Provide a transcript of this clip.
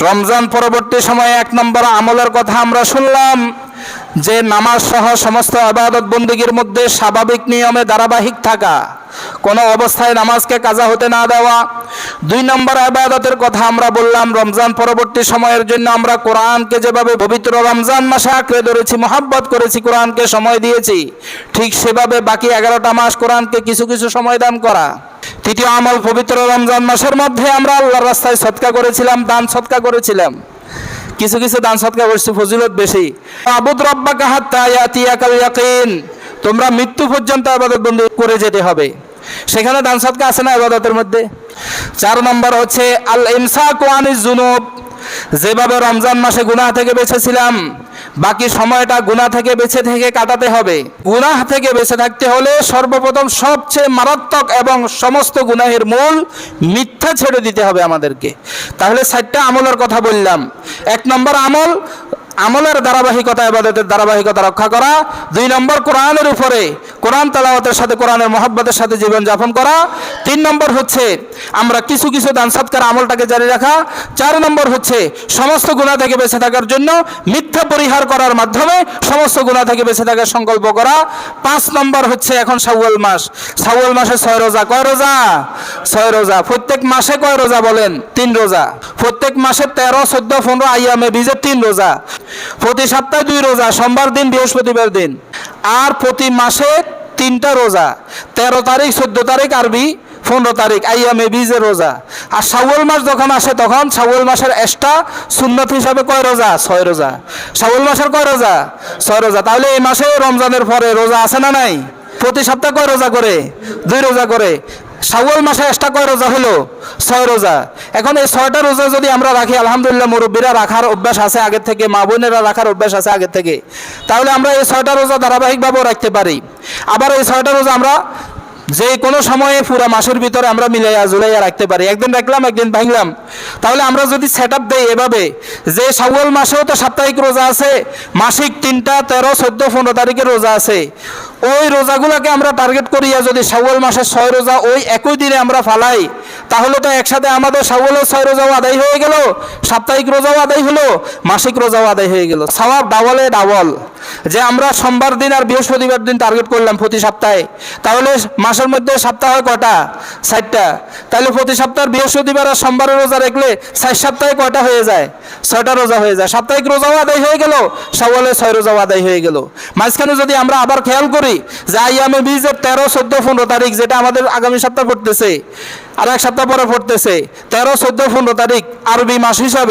রমজান পরবর্তী সময়ে 1 নম্বর আমলের কথা আমরা শুনলাম যে নামাজ সহ সমস্ত ইবাদত বন্দেগীর মধ্যে স্বাভাবিক নিয়মে ধারাবাহিক থাকা, কোনো অবস্থায় নামাজকে কাজা হতে না দেওয়া। 2 নম্বর ইবাদতের কথা আমরা বললাম, রমজান পরবর্তী সময়ের জন্য আমরা কোরআনকে যেভাবে পবিত্র রমজান মাসে আঁকড়ে ধরেছি, মহব্বত করেছি, কোরআনকে সময় দিয়েছি, ঠিক সেভাবে বাকি 11টা মাস কোরআনকে কিছু কিছু সময় দান করা। 3য় আমল, পবিত্র রমজান মাসের মধ্যে আমরা আল্লাহর রাস্তায় সদকা করেছিলাম, দান সদকা করেছিলাম, কিছু কিছু দান সদকা করছি, ফজিলত বেশি। আবুদ রাব্বাকা হাত্তা ইয়াতিয়াকাল ইয়াকিন, তোমরা মৃত্যু পর্যন্ত ইবাদত বন্দি করে যেতে হবে। সেখানে দান সদকা আছে না ইবাদতের মধ্যে? 4 নম্বর হচ্ছে আল ইমসাকু আনিজ যুনুব, যেভাবে রমজান মাসে গুনাহ থেকে বেঁচেছিলাম, বাকি সময়টা গুনাহ থেকে বেঁচে থেকে কাটাতে হবে। গুনাহ থেকে বেঁচে থাকতে হলে সর্বপ্রথম সবচেয়ে মারাত্মক এবং সমস্ত গুনাহের মূল মিথ্যা ছেড়ে দিতে হবে আমাদেরকে। তাহলে 4টা আমলের কথা বললাম। 1 নম্বর আমল, আমলের ধারাবাহিকতা, ইবাদতের ধারাবাহিকতা রক্ষা করা। 2 নম্বর, কোরআনের উপরে কোরআন তেলাওয়াতের সাথে কোরআনের মহব্বতের সাথে জীবন যাপন করা। 3 নম্বর হচ্ছে আমরা কিছু কিছু দান সদকার আমলটাকে জারি রাখা। 4 নম্বর হচ্ছে সমস্ত গুনাহ থেকে বেঁচে থাকার জন্য মিথ্যা পরিহার করার মাধ্যমে সমস্ত গুনাহ থেকে বেঁচে থাকার সংকল্প করা। 5 নম্বর হচ্ছে এখন শাওয়াল মাস, শাওয়াল মাসে 6 রোজা। কয় রোজা? 6 রোজা। প্রত্যেক মাসে কয় রোজা বলেন? 3 রোজা। প্রত্যেক মাসে 13, 14, 15 আইয়ামে বীজের 3 রোজা। প্রতি সপ্তাহে 2 রোজা, সোমবার দিন, বৃহস্পতিবার দিন। আর প্রতি মাসে 3টা রোজা, 13 তারিখ, 14 তারিখ আরবি, 15 তারিখ আইয়ামে বীজের রোজা। আর শাওয়াল মাস যখন আসে তখন শাওয়াল মাসের এক্সট্রা সুন্নত হিসাবে কয় রোজা? 6 রোজা। শাওয়াল মাসের কয় রোজা? 6 রোজা। তাহলে এই মাসে রমজানের পরে রোজা আছে না নাই? প্রতি সপ্তাহে কয় রোজা করে? 2 রোজা করে। শাওয়াল মাসে এক্সট্রা কয় রোজা হলো? 6 রোজা। এখন এই 6টা রোজা যদি আমরা রাখি, আলহামদুলিল্লাহ মুরব্বীরা রাখার অভ্যাস আছে আগের থেকে, মা বোনেরা রাখার অভ্যাস আছে আগের থেকে, তাহলে আমরা এই 6টা রোজা ধারাবাহিকভাবেও রাখতে পারি। আবার এই 6টা রোজা আমরা যে কোনো সময়ে পুরো মাসের ভিতরে আমরা মিলাইয়া জুলাইয়া রাখতে পারি। একদিন রাখলাম, একদিন ভাঙলাম। তাহলে আমরা যদি সেট আপ দেই এভাবে, যে শাওয়াল মাসেও তো সাপ্তাহিক রোজা আছে, মাসিক 3টা, 13, 14, 15 তারিখের রোজা আছে, ওই রোজাগুলোকে আমরা টার্গেট করিয়া যদি শাওয়াল মাসের 6 রোজা ওই একই দিনে আমরা ফালাই, তাহলে তো একসাথে আমাদের শাওয়ালের 6 রোজাও আদায় হয়ে গেল, সাপ্তাহিক রোজাও আদায় হলো, মাসিক রোজাও আদায় হয়ে গেল। সওয়াব ডাবলে ডাবল। যে আমরা সোমবার দিন আর বৃহস্পতিবার দিন টার্গেট করলাম প্রতি সপ্তাহে, তাহলে মাসের মধ্যে সপ্তাহ হয় কয়টা? 4টা। তাহলে প্রতি সপ্তাহের বৃহস্পতিবার আর সোমবারের রোজা রাখলে 4 সপ্তাহে কয়টা হয়ে যায়? 6টা রোজা হয়ে যায়। সাপ্তাহিক রোজাও আদায় হয়ে গেল, শাওয়ালের 6 রোজাও আদায় হয়ে গেল। মাঝখানে যদি আমরা আবার খেয়াল করি যে আইয়ামে বীজের 13, 14, 15 তারিখ, যেটা আমাদের আগামী সপ্তাহ পড়তেছে আর 1 সপ্তাহ পরে পড়তেছে, 13, 14, 15 তারিখ আরবি মাস হিসাবে